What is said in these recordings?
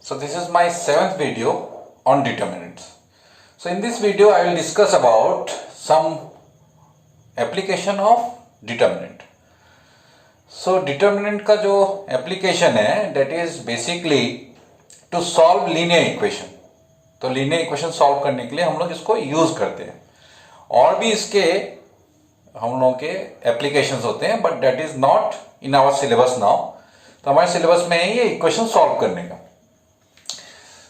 So this is my 7th video on determinants. So in this video I will discuss about some application of determinant. So determinant का जो application है that is basically to solve linear equation. तो linear equation solve करने के लिए हम लोग इसको use करते हैं. और भी इसके हम लोगों के applications होते हैं but that is not in our syllabus now. तो हमारे सिलेबस में है ये इक्वेशन सॉल्व करने का.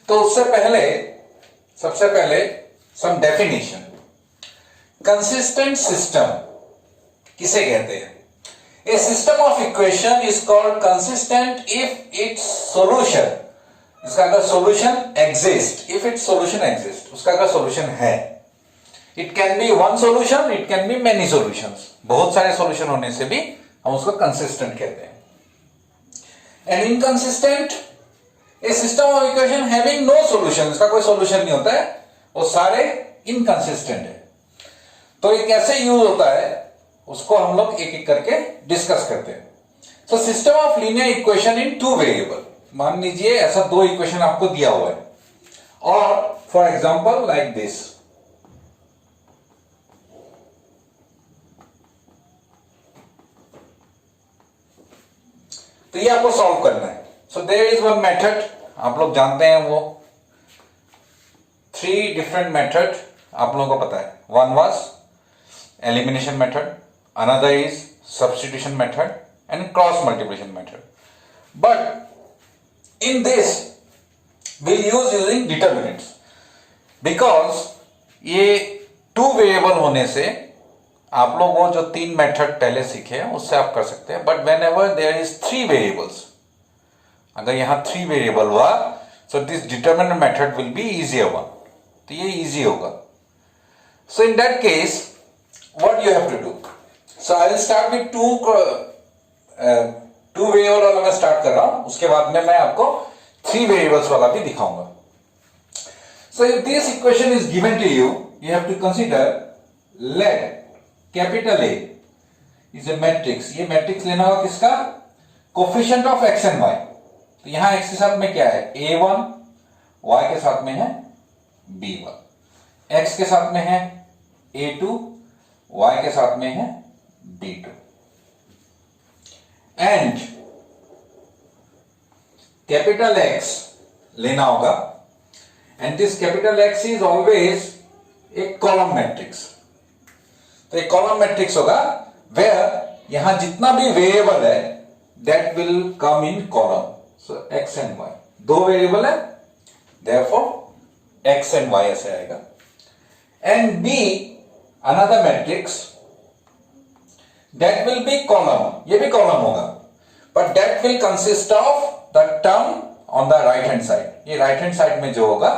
तो उससे पहले सबसे पहले सम डेफिनेशन. कंसिस्टेंट सिस्टम किसे कहते हैं? A system of equation is called consistent if its solution, इसका अगर solution exist, if its solution exist, उसका अगर सॉल्यूशन है. It can be one solution, it can be many solutions. बहुत सारे सॉल्यूशन होने से भी हम उसको कंसिस्टेंट कहते हैं. And inconsistent a system of equation having no solution, इसका कोई सॉल्यूशन नहीं होता है, वो सारे इनकंसिस्टेंट है. तो ये कैसे यूज होता है उसको हम लोग एक एक करके डिस्कस करते हैं. तो system of linear equation in two variable. मान लीजिए ऐसा दो इक्वेशन आपको दिया हुआ है और फॉर एग्जांपल लाइक दिस. तो ये आपको सॉल्व करना है. So there is one method, आप लोग जानते हैं वो 3 डिफरेंट मेथड आप लोगों को पता है. One was elimination method, another is substitution method and cross multiplication method. But in this we'll use using determinants because ये 2 वेरिएबल होने से आप लोग वो जो 3 मेथड पहले सीखे हैं उससे आप कर सकते हैं. But when ever there is 3 variables, अगर यहां 3 वेरिएबल हुआ so this determinant method will be easier one. तो ये इजी होगा. So in that case what you have to do, so I will start with 2 variable वाला मैं start कर रहा हूं, उसके बाद में मैं आपको 3 वेरिएबल्स वाला भी दिखाऊंगा. So if this equation is given to you, you have to consider let capital A is a matrix. ये मैट्रिक्स लेना होगा किसका? Coefficient of X and Y. तो यहां एक्स के साथ में क्या है? a1, y के साथ में है b1, x के साथ में है a2, y के साथ में है b2. एंड कैपिटल एक्स लेना होगा and this capital x is always a column matrix. तो एक कॉलम मैट्रिक्स होगा वेयर यहां जितना भी वेरिएबल है that will come in column. So X and Y, 2 variable है, देयरफॉर एक्स एंड वाई ऐसे आएगा. And B another matrix that will be column, ये भी कॉलम होगा but that will consist of the term on the right hand side. ये right hand side में जो होगा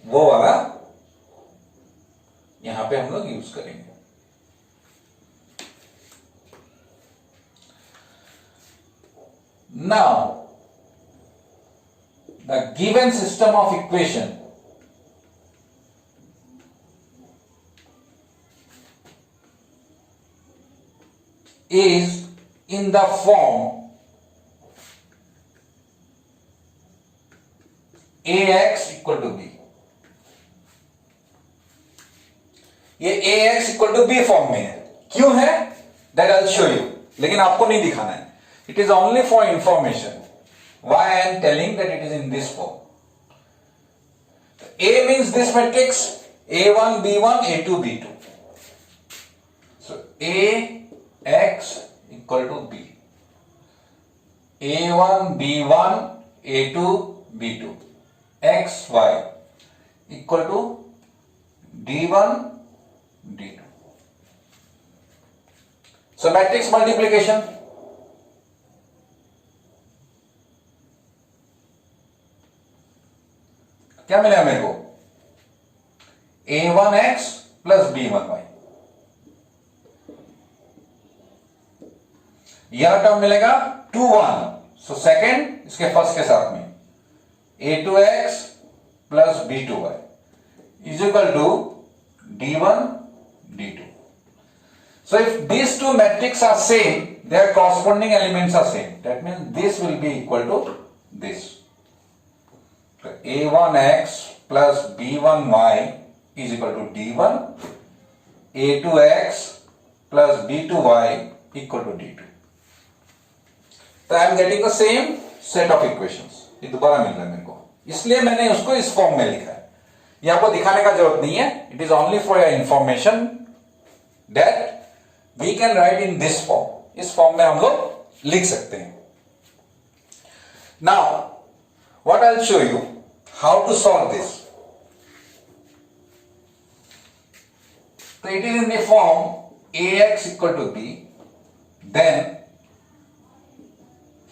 वो वाला यहां पे हम लोग यूज करेंगे. Now, the given system of equation is in the form ax equal to b. ये ax equal to b form में है. क्यों है? That I'll show you. लेकिन आपको नहीं दिखाना है. It is only for information. Why I am telling that it is in this form. A means this matrix A1, B1, A2, B2. So AX equal to B. A1, B1, A2, B2. X, Y equal to D1, D2. So matrix multiplication. क्या मिलेगा मेरे को? a1x plus b1y. यह term मिलेगा 2-1. So second इसके first के साथ में a2x plus b2y is equal to d1 d2. So if these two matrices are same, their corresponding elements are same. That means this will be equal to this. तो a1x plus b1y is equal to d1, a2x plus b2y equal to d2। तो I am getting the same set of equations. ये दोबारा मिल रहा है मेरे को, इसलिए मैंने उसको इस फॉर्म में लिखा है। ये आपको दिखाने का जरूरत नहीं है, it is only for your information that we can write in this form. इस फॉर्म में हम लोग लिख सकते हैं। Now what I will show you how to solve this. तो it is in the form ax equal to b, then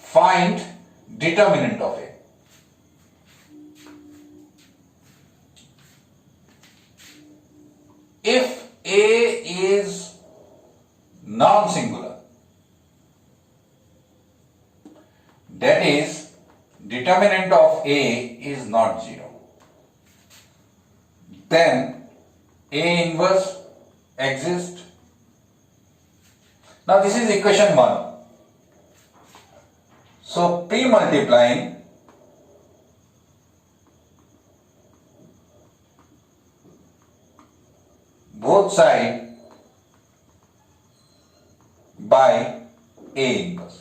find determinant of a। If a is non-singular, that is determinant of a is not 0, then a inverse exists. Now this is equation 1. So pre-multiplying both side by a inverse,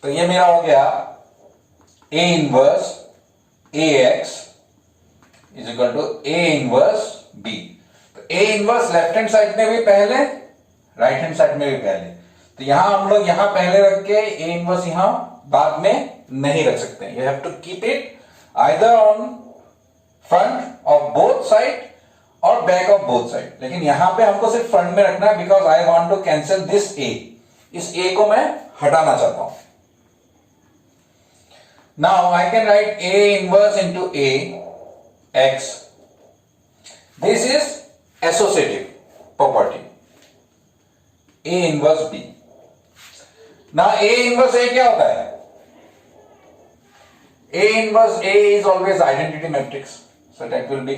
तो ये मेरा हो गया a inverse ax is equal to a inverse b। तो a inverse left hand side में भी पहले, right hand side में भी पहले। तो यहां हम लोग यहां पहले रख के a inverse यहां बाद में नहीं रख सकते। You have to keep it either on front of both side और बैक ऑफ बोथ साइड, लेकिन यहां पे हमको सिर्फ फ्रंट में रखना है because I want to cancel this A. इस ए को मैं हटाना चाहता हूं। Now I can write A inverse into A X. This is associative property A inverse B. Now A inverse A क्या होता है? A inverse A is always identity matrix, so that will be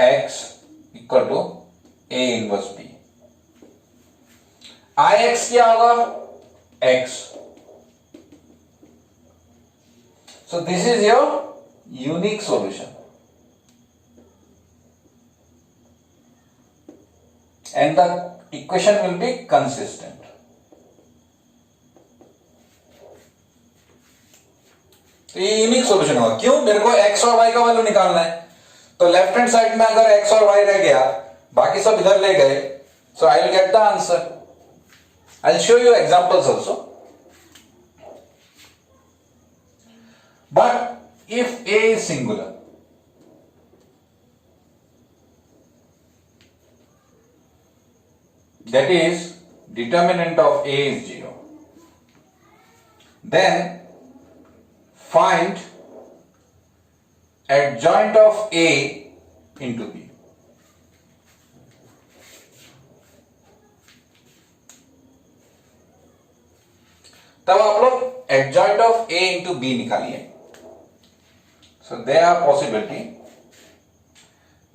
Ix equal to A inverse B. Ix क्या होगा? X. So this is your unique solution, and the equation will be consistent. तो ये unique solution होगा। क्यों? मेरे को x और y का वैल्यू निकालना है। तो लेफ्ट हैंड साइड में अगर x और y रह गया, बाकी सब इधर ले गए, so I will get the answer. I will show you examples also. But if a is singular, that is determinant of a is 0, then find adjoint of a into b। तब आप लोग adjoint of a into b निकालिए। So there are possibility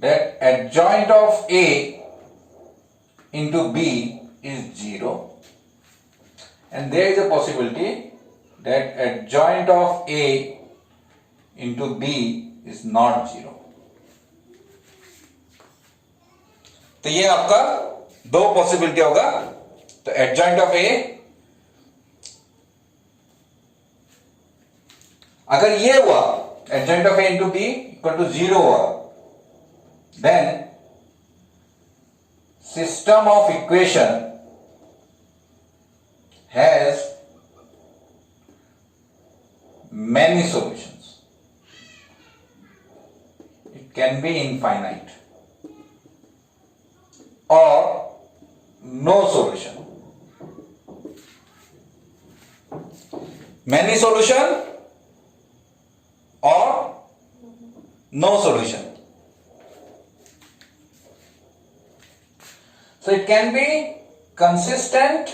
that adjoint of a into b is 0, and there is a possibility that adjoint of a into b is not 0। तो ये आपका दो possibility होगा। तो adjoint of a, अगर ये हुआ adjoint of a into b equal to 0 हुआ, then system of equation has many solutions. It can be infinite or no solution. Many solution or no solution. So it can be consistent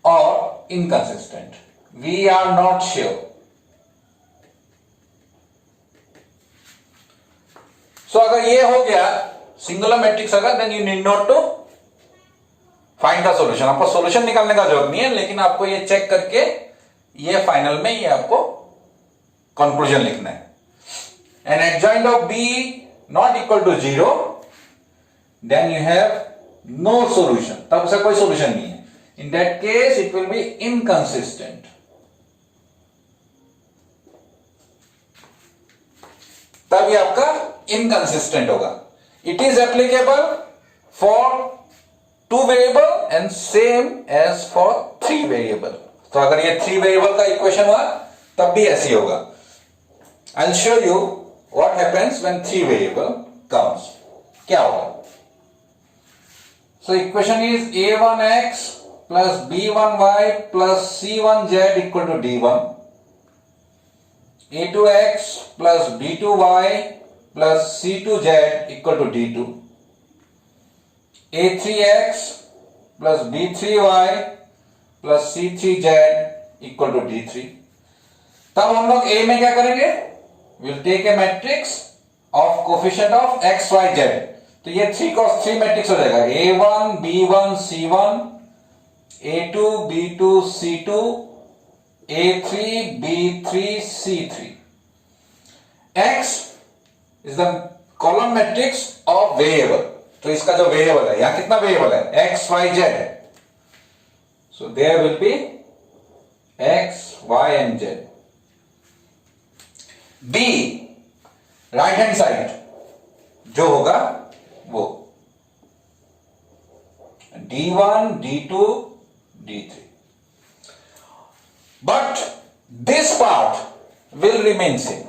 or inconsistent. We are not sure. So अगर ये हो गया singular matrix अगर, then you need not to find the solution। आपको solution निकालने का जरूरत नहीं है, लेकिन आपको ये चेक करके ये फाइनल में ये आपको कंक्लूजन लिखना है। An adjoint of B not equal to 0, then you have no solution, तब से कोई सॉल्यूशन नहीं है। In that case it will be inconsistent. तब ये आपका इनकंसिस्टेंट होगा। It is applicable for 2 variable and same as for 3 variable. तो अगर ये 3 वेरिएबल का इक्वेशन हुआ तब भी ऐसे होगा। आई will show you what happens when 3 variable comes. क्या होगा? So equation is a1x plus b1y plus c1z equal to d1, a2x plus b2y plus c2z equal to d2, a3x plus b3y plus c3z equal to d3। तब हम लोग a में क्या करेंगे? We'll take a matrix of coefficient of x, y, z। तो ये 3 cos 3 matrix हो जाएगा। a1 b1 c1, a2 b2 c2, a3 b3 c3। x is the column matrix of variable। तो इसका जो वेरिएबल है, यहां कितना वेरिएबल है? x, y, z है। So there will be x, y and z। b right hand side जो होगा वो d1 d2 d3, but this part will remain same.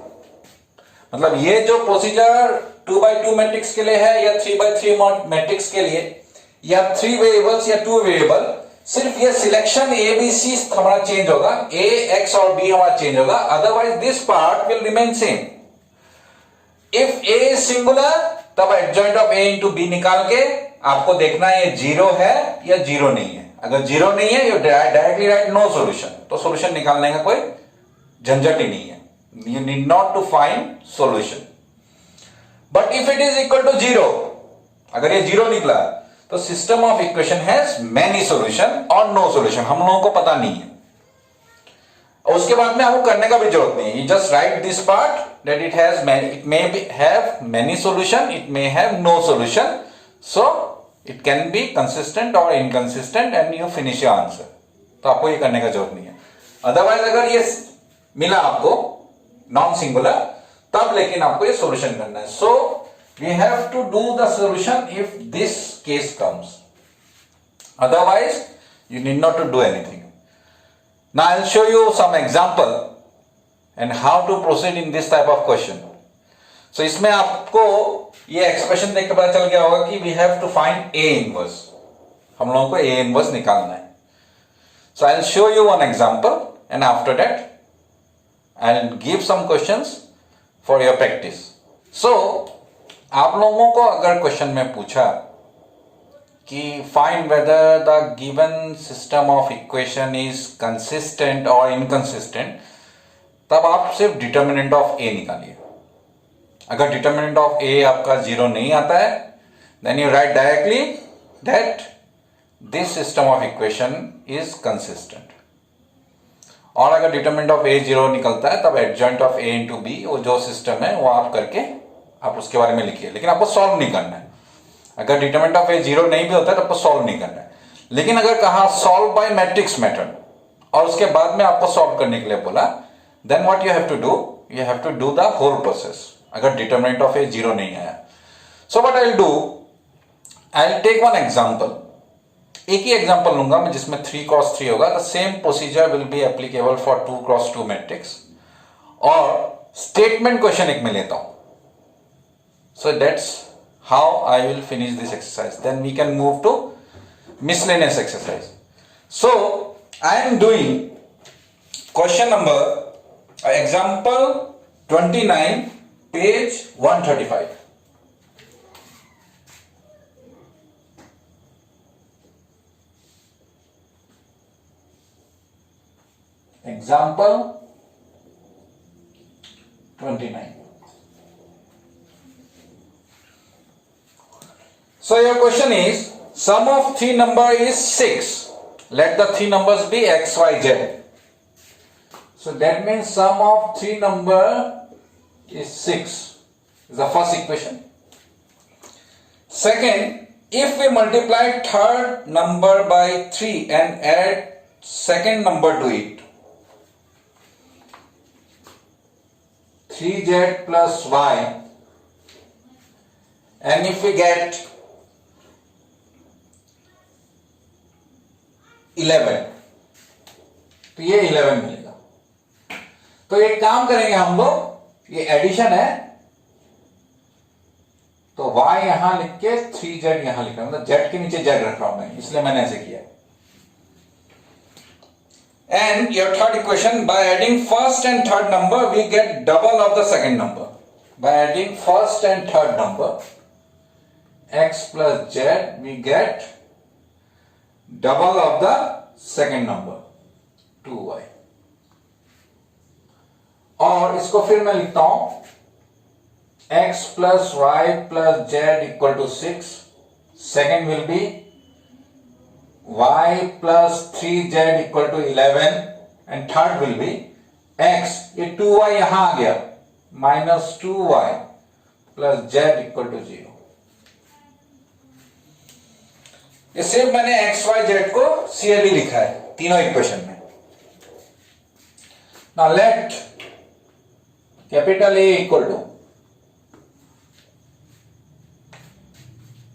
मतलब ये जो प्रोसीजर 2x2 मैट्रिक्स के लिए है या 3x3 मैट्रिक्स के लिए या 3 वेरिएबल्स या 2 वेरिएबल, सिर्फ ये सिलेक्शन ए बी सी हमारा चेंज होगा, ए एक्स और बी हमारा चेंज होगा, otherwise this part will remain same. If A is singular तब adjoint of A into B निकाल के आपको देखना है ये 0 है या 0 नहीं है। अगर 0 नहीं है you directly write no solution. तो सॉल्यूशन निकालने का कोई झंझट ही नहीं है। You need not to find solution. But if it is equal to 0, अगर ये 0 निकला तो system of equation has many solution और नो सॉल्यूशन हम लोगों को पता नहीं है। और उसके बाद में आपको करने का भी जरूरत नहीं है। You just right this part that it has many, it may have many solution, it may have no solution, so it can be consistent or inconsistent and you finish your answer। तो आपको ये करने का जरूरत नहीं है। Otherwise अगर ये मिला आपको नॉन सिंगुलर तब लेकिन आपको ये सॉल्यूशन करना है। So we have to do the solution if this case comes, otherwise you need not to do anything। Now I'll show you some example and how to proceed in this type of question। So इसमें आपको ये expression देख के पता चल गया होगा कि we have to find A inverse। हम लोगों को A inverse निकालना है। So I'll show you one example and after that I'll give some questions for your practice। So आप लोगों को अगर क्वेश्चन में पूछा कि find whether the given system of equation is consistent or inconsistent, तब आप सिर्फ डिटर्मिनेंट ऑफ ए निकालिए। अगर डिटर्मिनेंट ऑफ ए आपका 0 नहीं आता है then you write directly that this system of equation is consistent. और अगर डिटर्मिनेंट ऑफ ए 0 निकलता है तब adjoint of A into B, वो जो सिस्टम है वो आप करके आप उसके बारे में लिखिए, लेकिन आपको सॉल्व नहीं करना है। अगर डिटर्मिनेंट ऑफ ए 0 नहीं भी होता है तो आपको सॉल्व नहीं करना है। लेकिन अगर कहा सॉल्व बाय मैट्रिक्स मेथड और उसके बाद में आपको सॉल्व करने के लिए बोला, then what you have to do, you have to do the whole process अगर डिटर्मिनेंट ऑफ ए 0 नहीं आया। So what I'll do, I'll take one example। एक ही एग्जांपल लूंगा मैं जिसमें 3 cross 3 होगा। The same procedure will be applicable for 2 cross 2 matrix और statement question एक में लेता हूं। So that's how I will finish this exercise, then we can move to miscellaneous exercise। So I am doing question number example 29 page 135। example 29। so your question is sum of 3 number is 6, let the 3 numbers be x y z। So that means sum of three number is 6. Is the first equation. Second, if we multiply third number by 3 and add second number to it, 3z plus y, and if we get 11, तो ये 11 मिलेगा. तो एक काम करेंगे हम लोग, ये एडिशन है तो y यहां लिख के 3z यहां लिख रहा हूं, मतलब z के नीचे z रख रहा हूं मैं, इसलिए मैंने ऐसे किया. And your third equation, by adding first and third number we get double of the second number. By adding first and third number, x plus z, we get double of the second number, 2y. और इसको फिर मैं लिखता हूं x plus y plus z equal to 6. Second will be y plus 3z equal to 11 and third will be x, ये 2y यहां आ गया, minus 2y plus z equal to 0. ये सिर्फ मैंने x y z को clearly लिखा है तीनों इक्वेशन में. Now let capital A equal to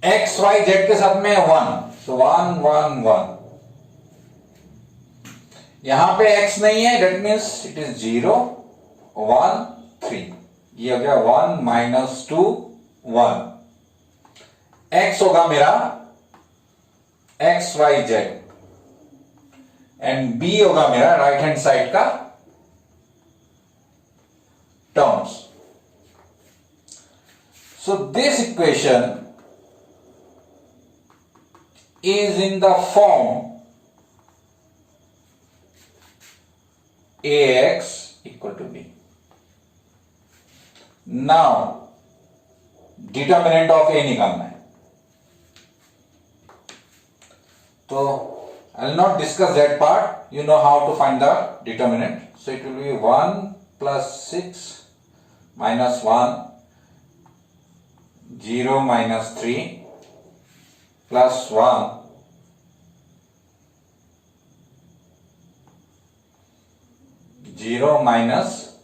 x y z के साथ में 1, so 1 1 1. यहां पे x नहीं है, that means it is 0 1 3. ये हो गया 1 minus 2 1. x होगा मेरा x y z and b होगा मेरा राइट हैंड साइड का terms. So this equation is in the form ax equal to b. Now determinant of a निकालना है, तो I will not discuss that part. You know how to find the determinant. So it will be 1 plus 6 minus 1, 0 minus 3 plus 1 0 minus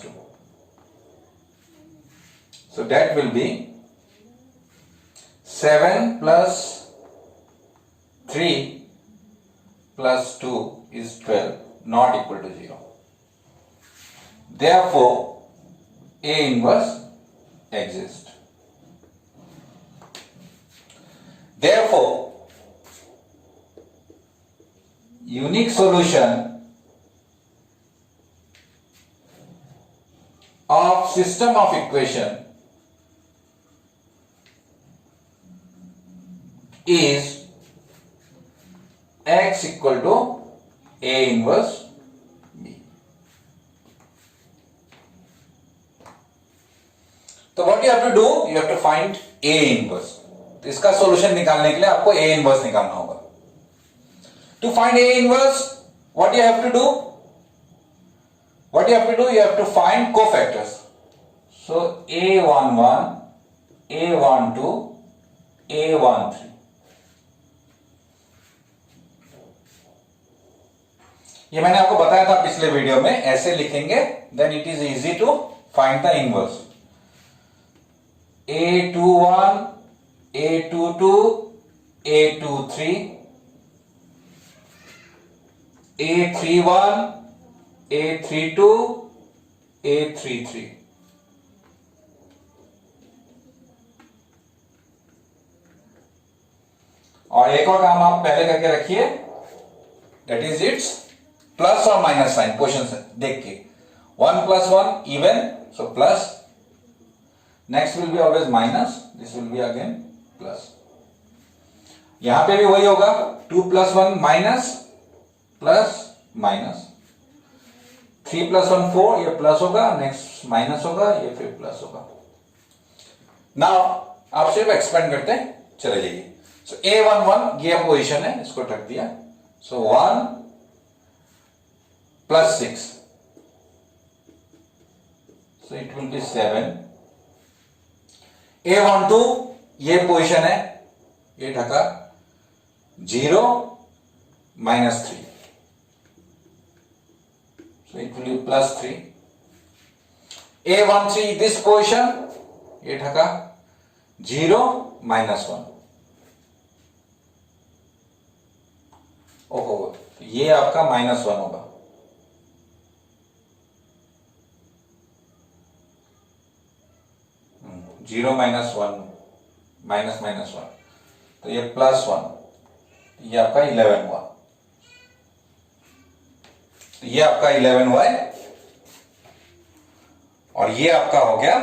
2. So that will be 7 plus 3 plus 2 is 12, not equal to 0. Therefore, A inverse exists. Therefore, unique solution of system of equation is x equal to A inverse B. तो what you have to do, you have to find A inverse. तो इसका solution निकालने के लिए आपको A inverse निकालना होगा. To find A inverse, what you have to do? You have to find cofactors. So A11, A12, A13. ये मैंने आपको बताया था पिछले वीडियो में, ऐसे लिखेंगे then it is easy to find the inverse. A21, A22, A23, A31, A32, A33. और एक और काम आप पहले करके रखिए, that is its प्लस और माइनस साइन पोजीशन से देख के. 1 plus 1 even, so plus. Next will be always minus, this will be again plus. यहां पे भी वही होगा, 2 plus 1 minus, plus minus. 3 plus 1 4, ये प्लस होगा, नेक्स्ट माइनस होगा, ये फिर प्लस होगा. नाउ आप सिर्फ एक्सपेंड करते चले जाइए. सो A11 ये पोजीशन है, इसको रख दिया. So 1 plus 6. So it will be 7. A12 ये पोजीशन है, ये ढका 0 minus 3. So it will be plus 3. A13 this position, ये ढका 0 minus 1. ओहो, ये आपका -1 होगा. जीरो -1 -1, तो ये +1, ये आपका 11 हुआ. तो ये आपका 11 हुआ है और ये आपका हो गया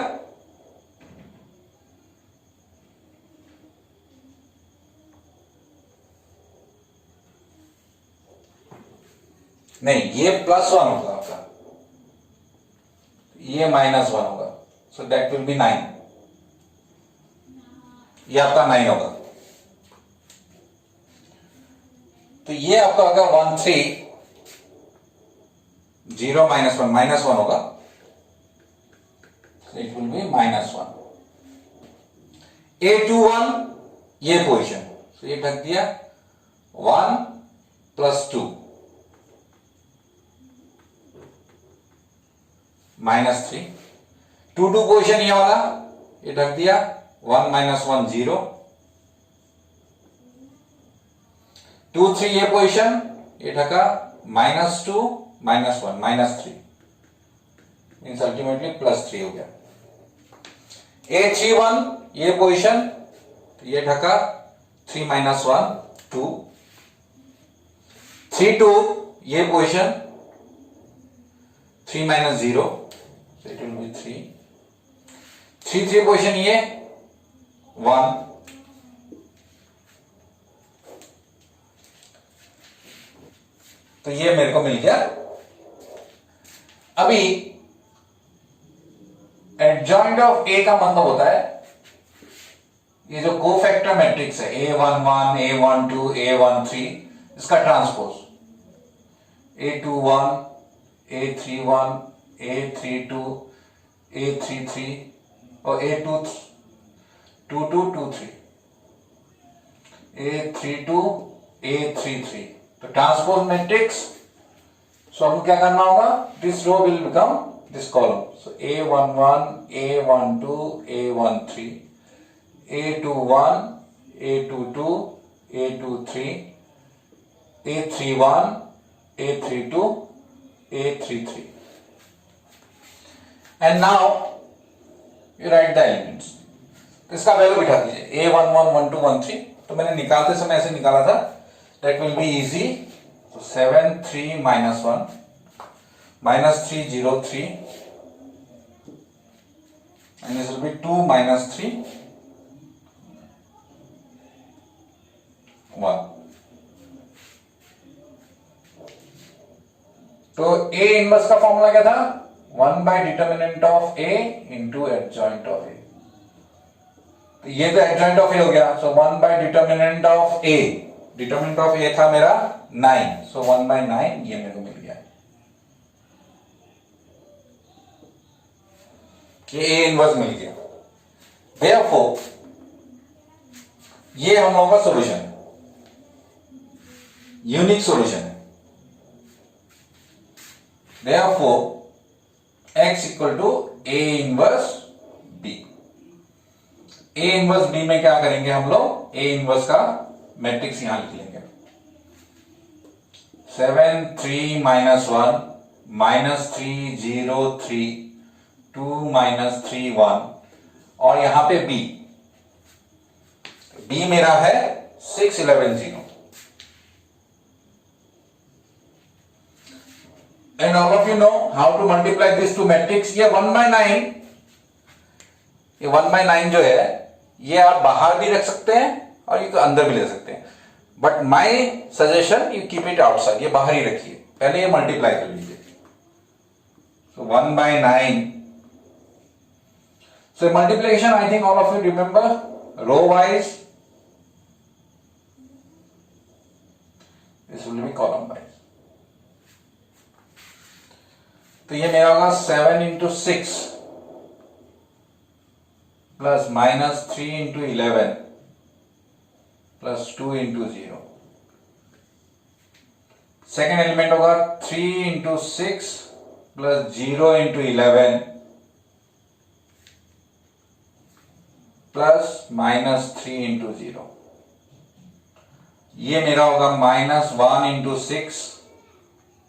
नहीं, ये +1 होगा आपका, ये -1 होगा. So that will B 9. ये आपका 9 होगा. तो ये आपका होगा 1 3 0 -1 होगा. It will B -1. A21 ये पोजीशन, तो ये ढक दिया 1 + 2 -3. 2 2 पोजीशन ये वाला, ये ढक दिया 1 -1 0. 2 3 ये पोजीशन, ये ढका -2 -1 -3, मीन्स अल्टीमेटली +3 हो गया. A31 ये पोजीशन, ये ढका 3 -1 2. 3 2 ये position 3 -0, so it will be 3. 3 3 position ये 1. तो ये मेरे को मिल गया. अभी एडजॉइंट ऑफ ए का मतलब होता है ये जो कोफैक्टर मैट्रिक्स है A11 A12 A13, इसका transpose A21 A31 A32 A33 और A22 A32 A33. तो ट्रांसपोज मैट्रिक्स, सो हमको क्या करना होगा, this row will become this column. So A11 A12 A13 A21 A22 A23 A31 A32 A33. and now you write the elements. तो इसका value बिठा दीजिए A11 12 13. तो मैंने निकालते समय ऐसे निकाला था, that will be easy. So 7 3 -1 -3 0 3, and this will be 2 -3 1. तो A इनवर्स का फॉर्मूला क्या था, 1/डिटर्मिनेंट of A into adjoint of A. तो ये तो एडजॉइंट ऑफ A हो गया. सो 1/डिटर्मिनेंट of A, determinant of A था मेरा 9, सो 1/9 ये मेरे को मिल गया. ये A इनवर्स मिल गया. Therefore ये हम लोगों का सॉल्यूशन है, यूनिक सॉल्यूशन है. Therefore x = A inverse B. A inverse B में क्या करेंगे हम लोग, A इनवर्स का मैट्रिक्स यहां लिख लेंगे. 7 3 -1 -3 0 3 2 -3 1, और यहां पे B मेरा है 6 11 0. And all of you know how to multiply these two matrix. ये 1/9, ये 1/9 जो है ये आप बाहर भी रख सकते हैं और ये तो अंदर भी ले सकते हैं, but my suggestion you keep it outside, ये बाहर ही रखिए. पहले ये मल्टीप्लाई कर लीजिए. So 1/9. So multiplication, I think all of you remember row wise. This will be column wise. तो ये मेरा होगा 7 into 6 plus -3 into 11 plus 2 into 0। Second element होगा 3 into 6 plus 0 into 11 plus -3 into 0। ये मेरा होगा -1 into 6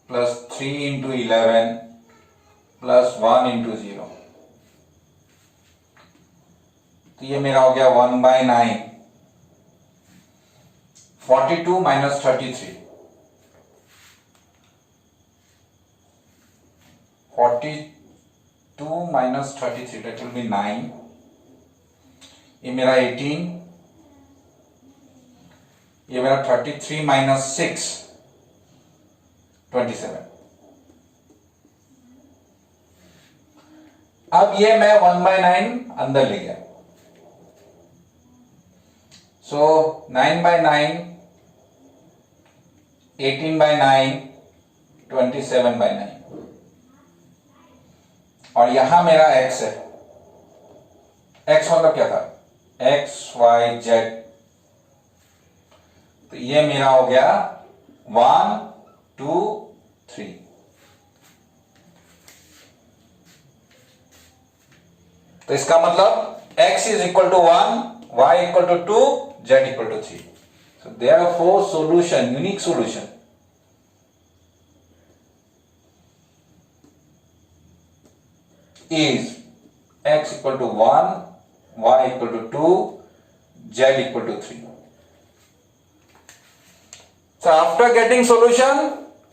plus 3 into 11 plus 1 into 0। तो ये मेरा हो गया 1/9। 42 minus 33, 42 minus 33 that will be 9। ये मेरा 18, ये मेरा 33 माइनस 6 27। अब ये मैं 1/9 अंदर ले गया, सो 9/9, 18/9, 27/9। और यहां मेरा x है। x मतलब क्या था? x y z। तो ये मेरा हो गया 1 2 3। तो इसका मतलब x is equal to 1, y equal to 2, z equal to 3. So therefore solution, unique solution is x equal to 1, y equal to 2, z equal to 3. So after getting solution,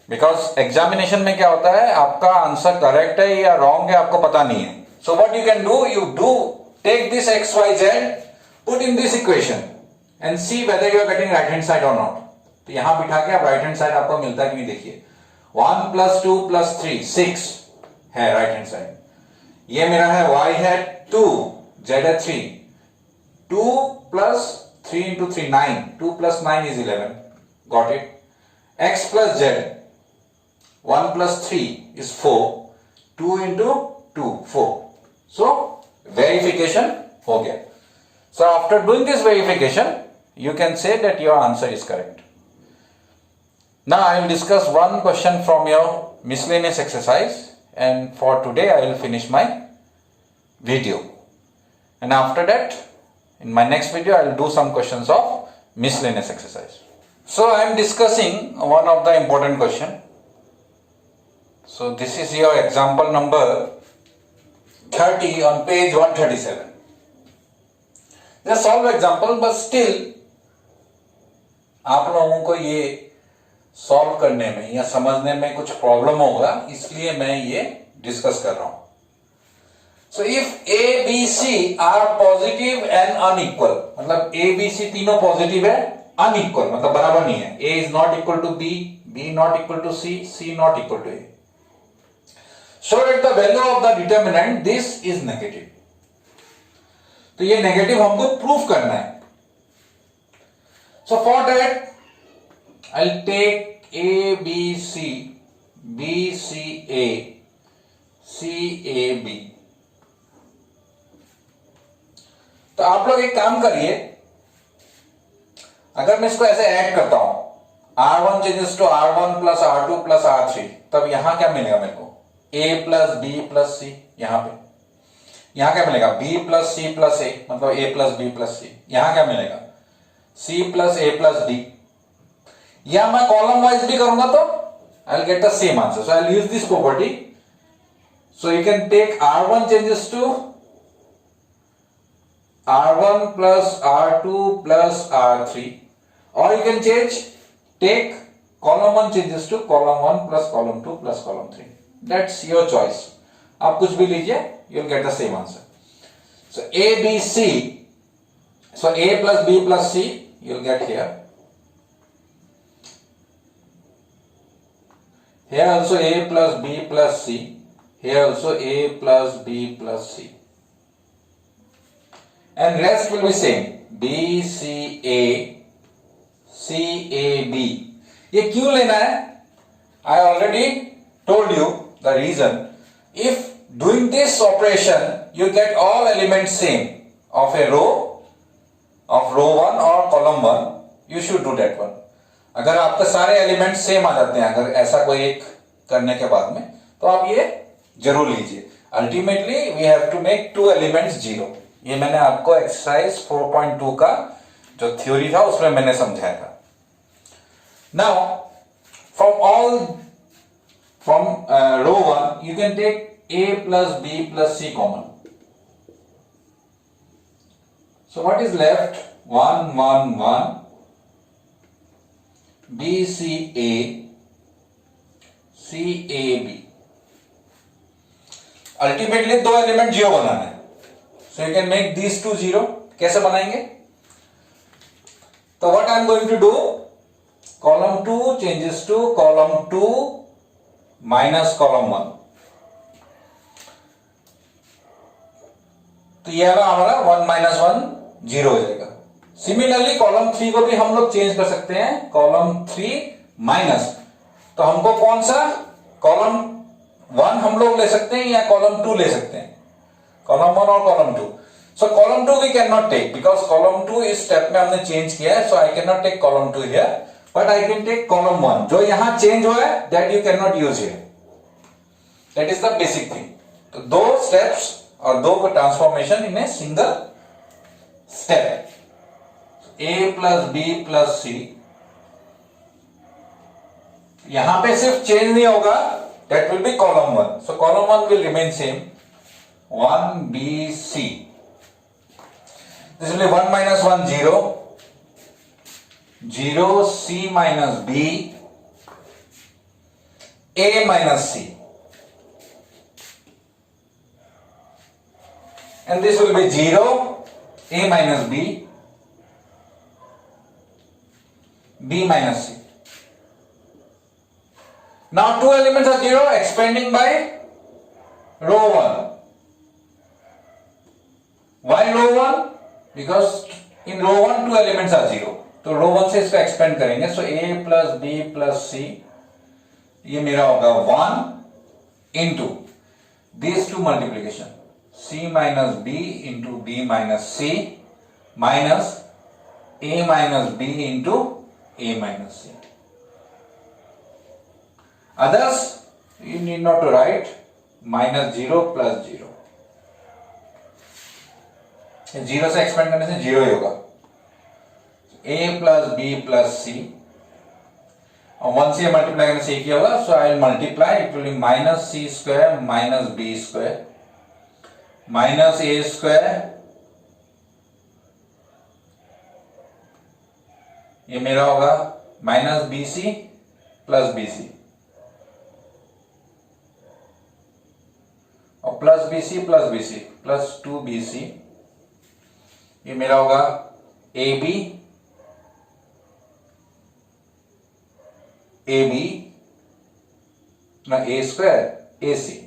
because examination में क्या होता है, आपका answer correct है या wrong है आपको पता नहीं है। So what you can do, take this x, y, z, put in this equation and see whether you are getting right hand side or not. तो यहां बिठा के आप राइट हैंड साइड आपको मिलता है कि नहीं देखिए। 1 + 2 + 3 6 है राइट हैंड साइड। ये मेरा है y है 2, z है 3। 2 + 3 × 3 9, 2 + 9 is 11. Got it? x + z, 1 + 3 is 4, 2 × 2 4. So verification हो गया। So after doing this verification, you can say that your answer is correct. Now I will discuss one question from your miscellaneous exercise, and for today I will finish my video. And after that, in my next video, I will do some questions of miscellaneous exercise. So I am discussing one of the important question. So this is your example number 30 on page 137. Just solve example, but still आप लोगों को ये solve करने में या समझने में कुछ प्रॉब्लम होगा, इसलिए मैं ये डिस्कस कर रहा हूं। So if A B C are positive and unequal, मतलब ए बी सी तीनों पॉजिटिव है, अनइक्वल मतलब बराबर नहीं है। A is not equal to B, B not equal to C, C not equal to A. So that the value of the determinant this is negative. तो ये negative हमको proof करना है। So for that I'll take A B C, B C A, C A B. तो आप लोग एक काम करिए, अगर मैं इसको ऐसे ऐड करता हूं, R1 changes to R1 plus R2 plus R3, तब यहां क्या मिलेगा मेरे को? A + B + C। यहां क्या मिलेगा? B + C + A, मतलब A + B + C। यहां क्या मिलेगा? C + A + D। या मैं कॉलम वाइज भी करूंगा तो I will get the same answer. So I will use this property. So you can take R1 changes to R1 + R2 + R3, or you can take column 1 changes to column 1 + column 2 + column 3. That's your choice. आप कुछ भी लीजिए, you'll get the same answer. So A, B, C. So A + B + C you'll get here. Here also A + B + C. Here also A + B + C. And rest will be same. B, C, A, C, A, B. ये क्यों लेना है? I already told you the reason. If doing this operation you get all elements same of a row of row 1 or column 1, you should do that one. अगर आपके सारे element same आ जाते हैं अगर ऐसा कोई एक करने के बाद में, तो आप ये जरूर लीजिए. Ultimately we have to make two elements zero. ये मैंने आपको एक्सरसाइज 4.2 का जो थ्योरी था उसमें मैंने समझाया था. Now from row 1 you can take a plus b plus c common. So what is left? 1 1 1 b c a c a b. Ultimately दो एलिमेंट जीरो बनाना है. So you can make these two zero. कैसे बनाएंगे? तो what I am going to do, column 2 changes to column 2 minus column 1. तो ये हमारा 1 minus 1 zero हो जाएगा. सिमिलरली कॉलम 3 को भी हम लोग चेंज कर सकते हैं. कॉलम 3 माइनस, तो हमको कौन सा कॉलम 1 हम लोग ले सकते हैं या कॉलम 2 ले सकते हैं? कॉलम 1 और column 2. So column 2 we can not take because column 2 इस स्टेप में हमने चेंज किया है. So I can not take column 2 here, but I can take column 1. जो यहां चेंज हुआ है that you can not use here. That is the basic thing. तो दो स्टेप्स और दो को transformation in a single step. a plus B plus C. यहां पे सिर्फ चेंज नहीं होगा, that will be column 1. So column 1 will remain same 1 b c. This will be 1 minus 1 0 0 c minus b a minus c. And this will be 0 a minus b b minus c. Now two elements are 0 expanding by row 1. Why row 1? Because in row 1 two elements are 0. तो row 1 से इसको expand करेंगे. So a plus b plus c ये मेरा होगा 1 into these two multiplication c minus b into b minus c minus a minus b into a minus c. Others you need not to write. minus 0 plus 0. 0 से expand करने से 0 ही होगा. a plus b plus c और 1 से multiply करने से एक ही होगा. So I will multiply, it will be minus c square minus b square minus A square. ये मेरा होगा minus B C plus B C और plus B C plus 2bc. ये मेरा होगा ए बी ना ए स्क्वायर ए सी.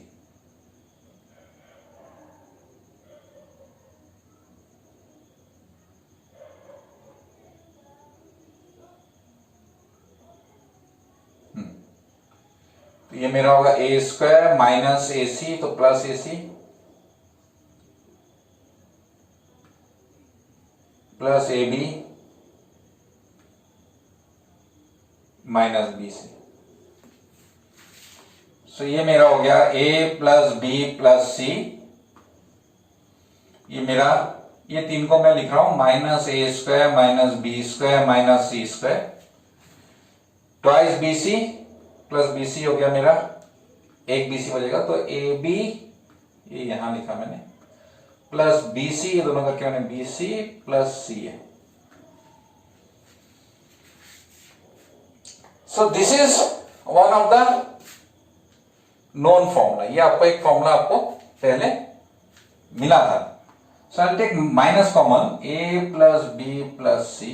तो ये मेरा होगा ए स्क्वायर माइनस ए सी तो plus A C plus A B minus B C. So ये मेरा हो गया a plus B plus C. ये मेरा ये तीन को मैं लिख रहा हूं minus A square minus B square minus C square twice B C plus B C हो गया मेरा एक बी सी बचेगा. तो ए बी ये यहां लिखा मैंने प्लस बी सी ये दोनों करके मैंने बी सी प्लस सी है. So this is one of the known formula. ये आपको एक फॉर्मूला आपको पहले मिला था. So I take minus common a plus B plus C.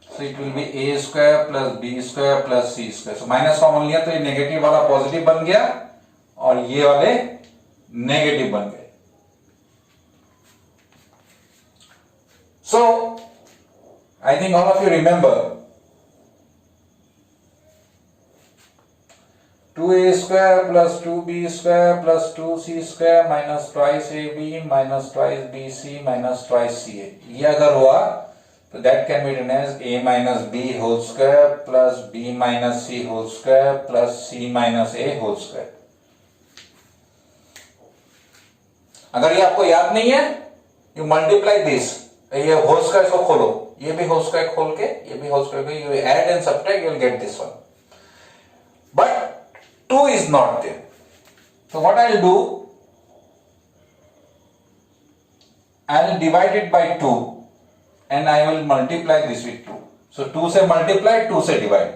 So it will be a square plus b square plus c square. So minus common लिया तो ये नेगेटिव वाला पॉजिटिव बन गया और ये वाले नेगेटिव बन गए. So I think all of you remember 2a square plus 2b square plus 2c square minus twice ab minus twice bc minus twice ca. ये अगर हुआ तो that can be written as a minus b whole square plus b minus c whole square plus c minus a whole square. अगर ये आपको याद नहीं है, you multiply this, ये whole square को खोलो, ये भी whole square खोल के, ये भी whole square को, you add and subtract, you will get this one. But 2 is not there. So what I will do, I will divide it by 2 and I will multiply this with 2. So 2 से multiply, 2 से divide.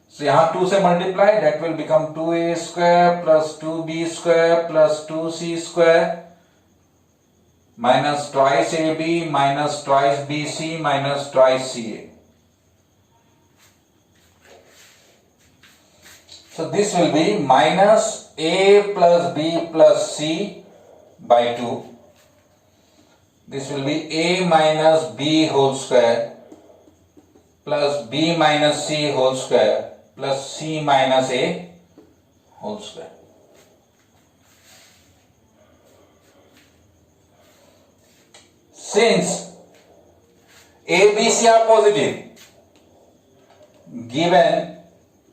So यहाँ 2 से multiply, that will become 2a square plus 2b square plus 2c square minus twice ab minus twice bc minus twice ca. So this will be minus a plus b plus c by 2. This will be a minus b whole square plus b minus c whole square plus c minus a whole square. Since a, b, c are positive, given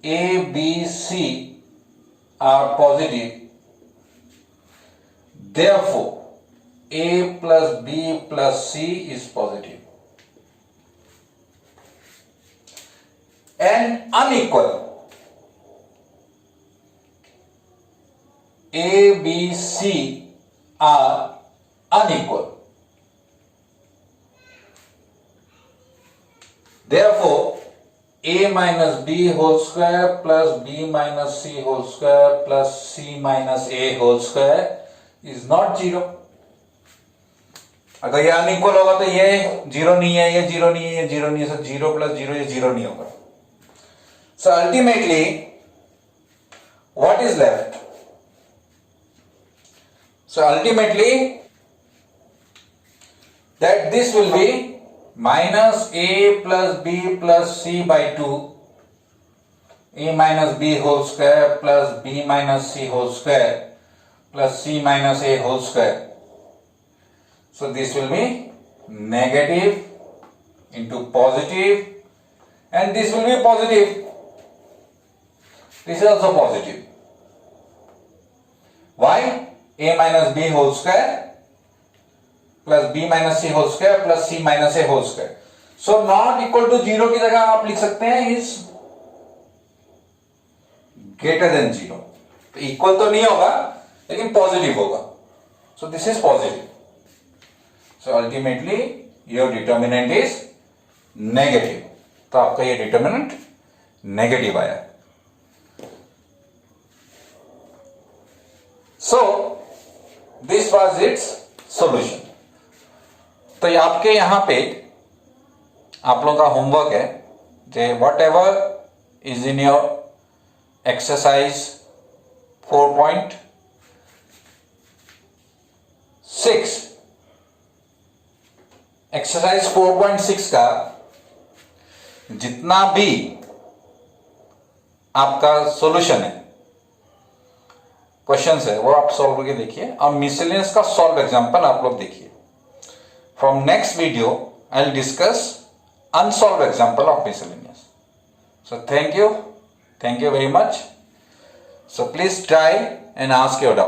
a, b, c are positive, therefore a plus b plus c is positive, and unequal. A, B, C are unequal. Therefore, a minus b whole square plus b minus c whole square plus c minus a whole square is not 0. अगर ये unequal होगा तो ये 0 नहीं है, ये 0 नहीं है, ये 0 नहीं है, so 0 plus 0 ये 0 नहीं होगा. So ultimately, what is left? So ultimately, that this will be minus a plus b plus c by 2, a minus b whole square plus b minus c whole square plus c minus a whole square. So this will be negative into positive, and this will be positive. This is also positive. Why? A minus b whole square plus b minus c whole square plus c minus a whole square. So not equal to 0 की जगह आप लिख सकते हैं is greater than 0. तो equal तो नहीं होगा लेकिन positive होगा. So this is positive. So ultimately your determinant is negative. तो आपका ये determinant negative आया. So this was its solution. तो ये आपके यहाँ पे आप लोगों का होमवर्क है जे whatever is in your exercise 4.6 exercise 4.6 का जितना भी आपका सॉल्यूशन है, क्वेश्चंस है, वो आप सॉल्व करके देखिए और मिसलेनियस का सॉल्व एग्जांपल आप लोग देखिए. From next video I will discuss unsolved example of miscellaneous. So thank you very much. So please try and ask your doubt.